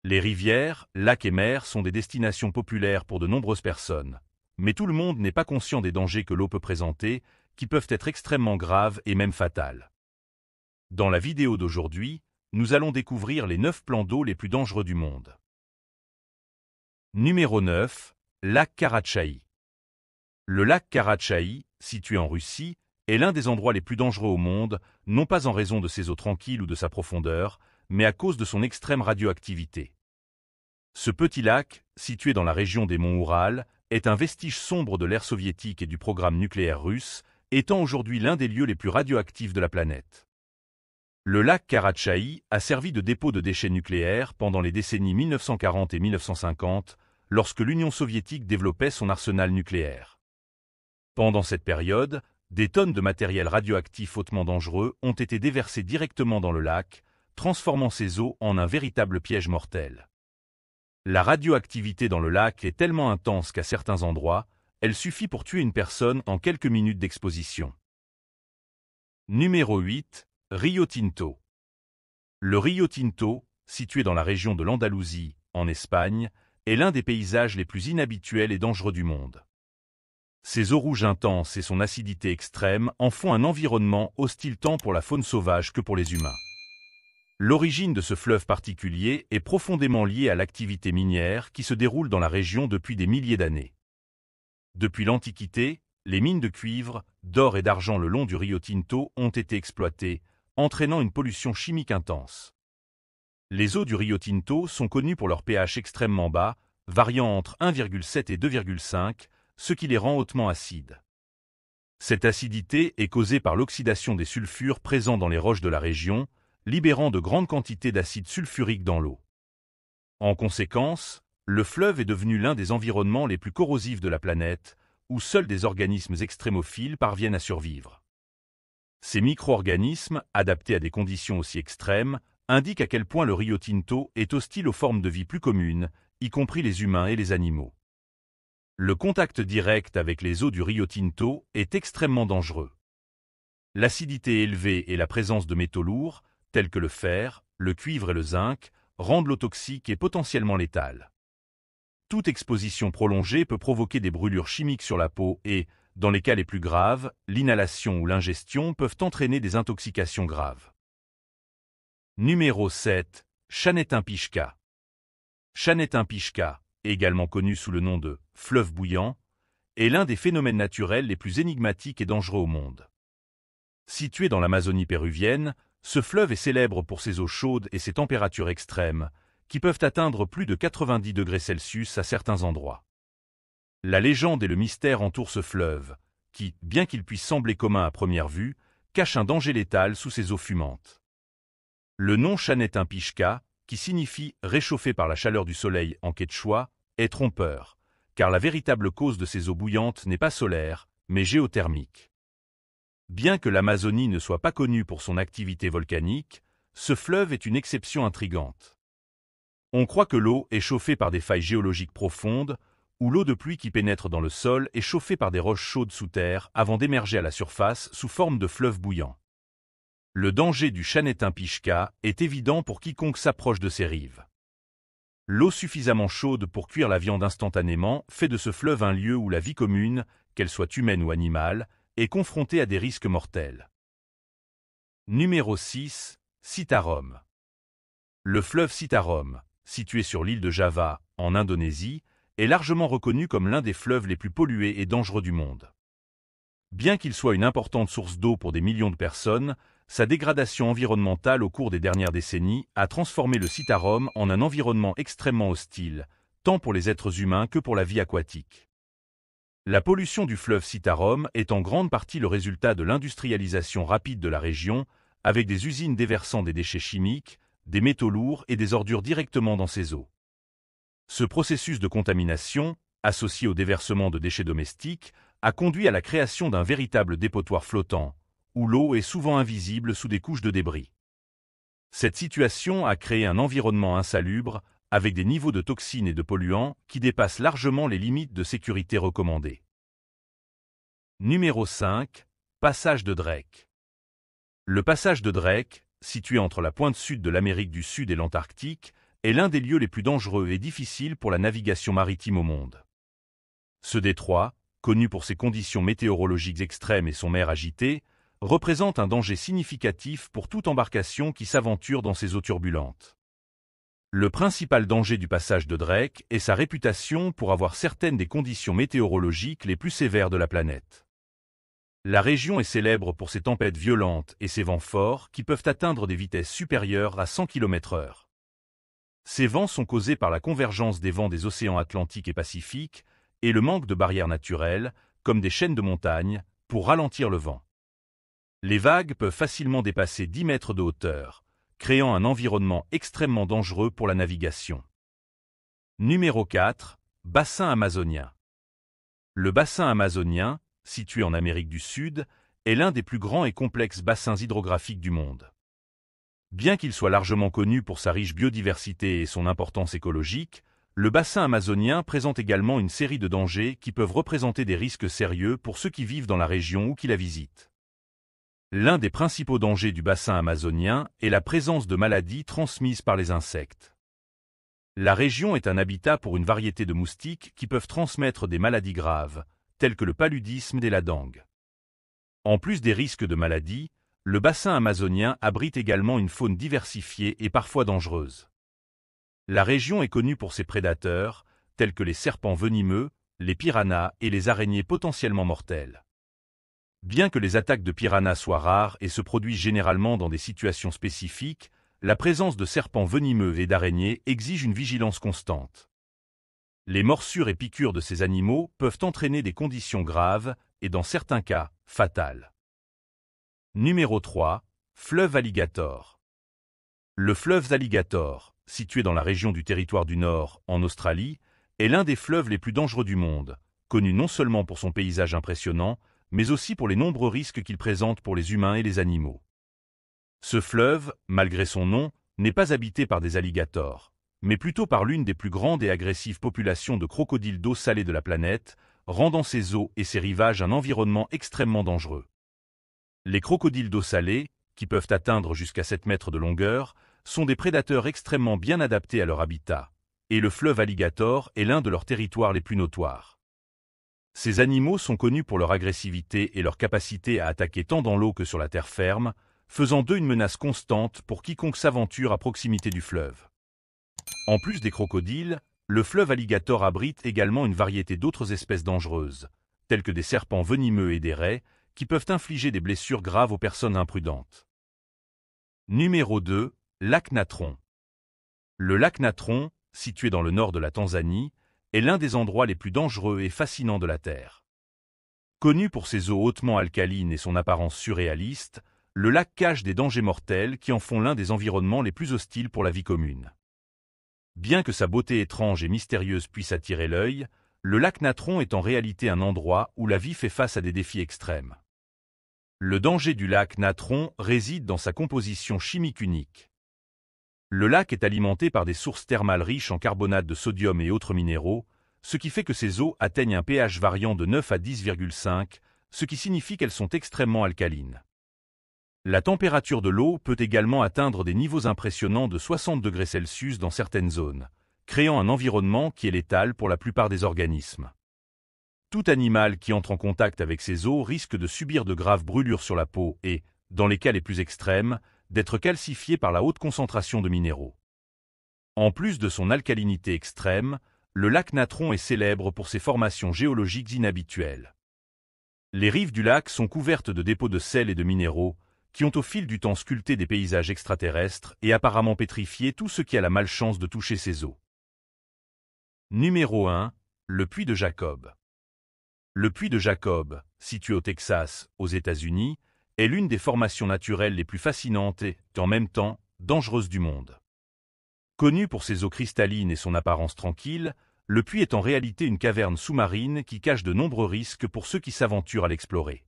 Les rivières, lacs et mers sont des destinations populaires pour de nombreuses personnes. Mais tout le monde n'est pas conscient des dangers que l'eau peut présenter, qui peuvent être extrêmement graves et même fatales. Dans la vidéo d'aujourd'hui, nous allons découvrir les 9 plans d'eau les plus dangereux du monde. Numéro 9, lac Karachay. Le lac Karachay, situé en Russie, est l'un des endroits les plus dangereux au monde, non pas en raison de ses eaux tranquilles ou de sa profondeur, mais à cause de son extrême radioactivité. Ce petit lac, situé dans la région des monts Oural, est un vestige sombre de l'ère soviétique et du programme nucléaire russe, étant aujourd'hui l'un des lieux les plus radioactifs de la planète. Le lac Karachay a servi de dépôt de déchets nucléaires pendant les décennies 1940 et 1950, lorsque l'Union soviétique développait son arsenal nucléaire. Pendant cette période, des tonnes de matériel radioactif hautement dangereux ont été déversées directement dans le lac, transformant ces eaux en un véritable piège mortel. La radioactivité dans le lac est tellement intense qu'à certains endroits, elle suffit pour tuer une personne en quelques minutes d'exposition. Numéro 8, Rio Tinto. Le Rio Tinto, situé dans la région de l'Andalousie, en Espagne, est l'un des paysages les plus inhabituels et dangereux du monde. Ses eaux rouges intenses et son acidité extrême en font un environnement hostile tant pour la faune sauvage que pour les humains. L'origine de ce fleuve particulier est profondément liée à l'activité minière qui se déroule dans la région depuis des milliers d'années. Depuis l'Antiquité, les mines de cuivre, d'or et d'argent le long du Rio Tinto ont été exploitées, entraînant une pollution chimique intense. Les eaux du Rio Tinto sont connues pour leur pH extrêmement bas, variant entre 1,7 et 2,5, ce qui les rend hautement acides. Cette acidité est causée par l'oxydation des sulfures présents dans les roches de la région, libérant de grandes quantités d'acide sulfurique dans l'eau. En conséquence, le fleuve est devenu l'un des environnements les plus corrosifs de la planète, où seuls des organismes extrémophiles parviennent à survivre. Ces micro-organismes, adaptés à des conditions aussi extrêmes, indiquent à quel point le Rio Tinto est hostile aux formes de vie plus communes, y compris les humains et les animaux. Le contact direct avec les eaux du Rio Tinto est extrêmement dangereux. L'acidité élevée et la présence de métaux lourds, tels que le fer, le cuivre et le zinc, rendent l'eau toxique et potentiellement létale. Toute exposition prolongée peut provoquer des brûlures chimiques sur la peau et, dans les cas les plus graves, l'inhalation ou l'ingestion peuvent entraîner des intoxications graves. Numéro 7, Chanetin-Pichka. Chanetin-Pichka, également connu sous le nom de « fleuve bouillant », est l'un des phénomènes naturels les plus énigmatiques et dangereux au monde. Situé dans l'Amazonie péruvienne, ce fleuve est célèbre pour ses eaux chaudes et ses températures extrêmes, qui peuvent atteindre plus de 90 degrés Celsius à certains endroits. La légende et le mystère entourent ce fleuve, qui, bien qu'il puisse sembler commun à première vue, cache un danger létal sous ses eaux fumantes. Le nom Chanetin-Pichka, qui signifie « réchauffé par la chaleur du soleil » en quechua, est trompeur, car la véritable cause de ces eaux bouillantes n'est pas solaire, mais géothermique. Bien que l'Amazonie ne soit pas connue pour son activité volcanique, ce fleuve est une exception intrigante. On croit que l'eau est chauffée par des failles géologiques profondes, ou l'eau de pluie qui pénètre dans le sol est chauffée par des roches chaudes sous terre avant d'émerger à la surface sous forme de fleuve bouillant. Le danger du Chanetin-Pichka est évident pour quiconque s'approche de ses rives. L'eau suffisamment chaude pour cuire la viande instantanément fait de ce fleuve un lieu où la vie commune, qu'elle soit humaine ou animale, est confrontée à des risques mortels. Numéro 6, Citarum. Le fleuve Citarum, situé sur l'île de Java, en Indonésie, est largement reconnu comme l'un des fleuves les plus pollués et dangereux du monde. Bien qu'il soit une importante source d'eau pour des millions de personnes, sa dégradation environnementale au cours des dernières décennies a transformé le Citarum en un environnement extrêmement hostile, tant pour les êtres humains que pour la vie aquatique. La pollution du fleuve Citarum est en grande partie le résultat de l'industrialisation rapide de la région, avec des usines déversant des déchets chimiques, des métaux lourds et des ordures directement dans ces eaux. Ce processus de contamination, associé au déversement de déchets domestiques, a conduit à la création d'un véritable dépotoir flottant, où l'eau est souvent invisible sous des couches de débris. Cette situation a créé un environnement insalubre, avec des niveaux de toxines et de polluants qui dépassent largement les limites de sécurité recommandées. Numéro 5, Passage de Drake. Le passage de Drake, situé entre la pointe sud de l'Amérique du Sud et l'Antarctique, est l'un des lieux les plus dangereux et difficiles pour la navigation maritime au monde. Ce détroit, connu pour ses conditions météorologiques extrêmes et son mer agitée, représente un danger significatif pour toute embarcation qui s'aventure dans ces eaux turbulentes. Le principal danger du passage de Drake est sa réputation pour avoir certaines des conditions météorologiques les plus sévères de la planète. La région est célèbre pour ses tempêtes violentes et ses vents forts qui peuvent atteindre des vitesses supérieures à 100 km/h. Ces vents sont causés par la convergence des vents des océans Atlantique et Pacifique et le manque de barrières naturelles, comme des chaînes de montagnes, pour ralentir le vent. Les vagues peuvent facilement dépasser 10 mètres de hauteur, créant un environnement extrêmement dangereux pour la navigation. Numéro 4. Bassin amazonien. Le bassin amazonien, situé en Amérique du Sud, est l'un des plus grands et complexes bassins hydrographiques du monde. Bien qu'il soit largement connu pour sa riche biodiversité et son importance écologique, le bassin amazonien présente également une série de dangers qui peuvent représenter des risques sérieux pour ceux qui vivent dans la région ou qui la visitent. L'un des principaux dangers du bassin amazonien est la présence de maladies transmises par les insectes. La région est un habitat pour une variété de moustiques qui peuvent transmettre des maladies graves, telles que le paludisme et la dengue. En plus des risques de maladies, le bassin amazonien abrite également une faune diversifiée et parfois dangereuse. La région est connue pour ses prédateurs, tels que les serpents venimeux, les piranhas et les araignées potentiellement mortelles. Bien que les attaques de piranhas soient rares et se produisent généralement dans des situations spécifiques, la présence de serpents venimeux et d'araignées exige une vigilance constante. Les morsures et piqûres de ces animaux peuvent entraîner des conditions graves et, dans certains cas, fatales. Numéro 3. Fleuve Alligator. Le fleuve Alligator, situé dans la région du Territoire du Nord, en Australie, est l'un des fleuves les plus dangereux du monde, connu non seulement pour son paysage impressionnant, mais aussi pour les nombreux risques qu'il présente pour les humains et les animaux. Ce fleuve, malgré son nom, n'est pas habité par des alligators, mais plutôt par l'une des plus grandes et agressives populations de crocodiles d'eau salée de la planète, rendant ses eaux et ses rivages un environnement extrêmement dangereux. Les crocodiles d'eau salée, qui peuvent atteindre jusqu'à 7 mètres de longueur, sont des prédateurs extrêmement bien adaptés à leur habitat, et le fleuve Alligator est l'un de leurs territoires les plus notoires. Ces animaux sont connus pour leur agressivité et leur capacité à attaquer tant dans l'eau que sur la terre ferme, faisant d'eux une menace constante pour quiconque s'aventure à proximité du fleuve. En plus des crocodiles, le fleuve Alligator abrite également une variété d'autres espèces dangereuses, telles que des serpents venimeux et des raies, qui peuvent infliger des blessures graves aux personnes imprudentes. Numéro 2. Lac Natron. Le lac Natron, situé dans le nord de la Tanzanie, est l'un des endroits les plus dangereux et fascinants de la Terre. Connu pour ses eaux hautement alcalines et son apparence surréaliste, le lac cache des dangers mortels qui en font l'un des environnements les plus hostiles pour la vie commune. Bien que sa beauté étrange et mystérieuse puisse attirer l'œil, le lac Natron est en réalité un endroit où la vie fait face à des défis extrêmes. Le danger du lac Natron réside dans sa composition chimique unique. Le lac est alimenté par des sources thermales riches en carbonate de sodium et autres minéraux, ce qui fait que ces eaux atteignent un pH variant de 9 à 10,5, ce qui signifie qu'elles sont extrêmement alcalines. La température de l'eau peut également atteindre des niveaux impressionnants de 60 degrés Celsius dans certaines zones, créant un environnement qui est létal pour la plupart des organismes. Tout animal qui entre en contact avec ces eaux risque de subir de graves brûlures sur la peau et, dans les cas les plus extrêmes, d'être calcifié par la haute concentration de minéraux. En plus de son alcalinité extrême, le lac Natron est célèbre pour ses formations géologiques inhabituelles. Les rives du lac sont couvertes de dépôts de sel et de minéraux, qui ont au fil du temps sculpté des paysages extraterrestres et apparemment pétrifié tout ce qui a la malchance de toucher ces eaux. Numéro 1. Le puits de Jacob. Le puits de Jacob, situé au Texas, aux États-Unis, est l'une des formations naturelles les plus fascinantes et, en même temps, dangereuses du monde. Connu pour ses eaux cristallines et son apparence tranquille, le puits est en réalité une caverne sous-marine qui cache de nombreux risques pour ceux qui s'aventurent à l'explorer.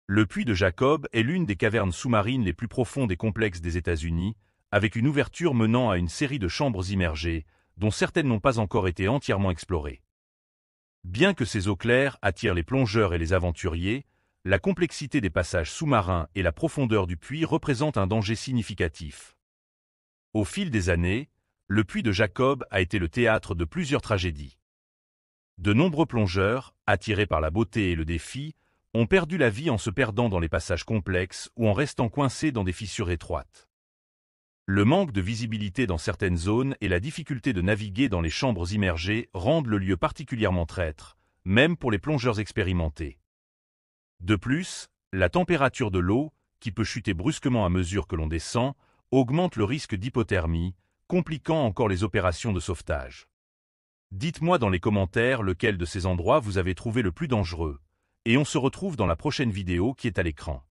Le puits de Jacob est l'une des cavernes sous-marines les plus profondes et complexes des États-Unis, avec une ouverture menant à une série de chambres immergées, dont certaines n'ont pas encore été entièrement explorées. Bien que ces eaux claires attirent les plongeurs et les aventuriers, la complexité des passages sous-marins et la profondeur du puits représentent un danger significatif. Au fil des années, le puits de Jacob a été le théâtre de plusieurs tragédies. De nombreux plongeurs, attirés par la beauté et le défi, ont perdu la vie en se perdant dans les passages complexes ou en restant coincés dans des fissures étroites. Le manque de visibilité dans certaines zones et la difficulté de naviguer dans les chambres immergées rendent le lieu particulièrement traître, même pour les plongeurs expérimentés. De plus, la température de l'eau, qui peut chuter brusquement à mesure que l'on descend, augmente le risque d'hypothermie, compliquant encore les opérations de sauvetage. Dites-moi dans les commentaires lequel de ces endroits vous avez trouvé le plus dangereux, et on se retrouve dans la prochaine vidéo qui est à l'écran.